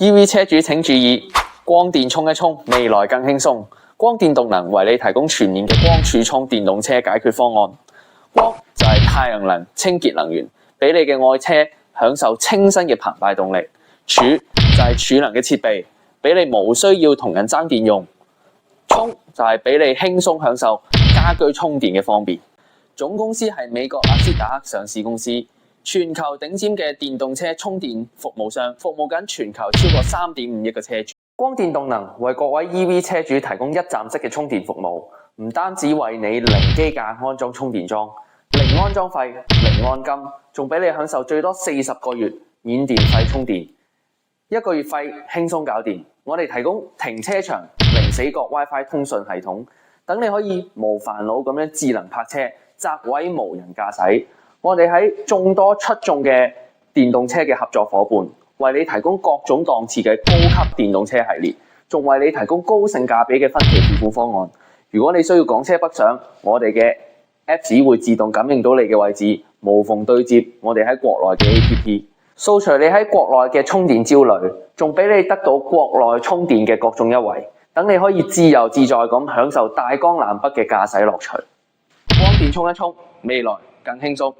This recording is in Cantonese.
EV 車主請注意，光電充一充，未來更輕鬆。光電動能為你提供全面嘅光儲充電動車解決方案。光就係太陽能清潔能源，俾你嘅愛車享受清新嘅澎湃動力。儲就係儲能嘅設備，俾你無需要同人爭電用。充就係俾你輕鬆享受家居充電嘅方便。總公司係美國納斯達克上市公司，全球頂尖嘅電動車充電服務商，服務緊全球超過3.5億個車主。光電動能為各位 EV 車主提供一站式嘅充電服務，唔單止為你零基價安裝充電樁，零安裝費、零按金，仲俾你享受最多40個月免電費充電，1個月費輕鬆搞掂。我哋提供停車場零死角 WiFi 通訊系統，等你可以無煩惱咁樣智能泊車，擇位無人駕駛。我哋喺眾多出眾嘅電動車嘅合作伙伴，為你提供各種檔次嘅高級電動車系列，仲為你提供高性價比嘅分期付款方案。如果你需要港車北上，我哋嘅 Apps 會自動感應到你嘅位置，無縫對接我哋喺國內嘅 APP， 掃除你喺國內嘅充電焦慮，仲俾你得到國內充電嘅各種優惠，等你可以自由自在咁享受大江南北嘅駕駛樂趣。光電充一充，未來更輕鬆。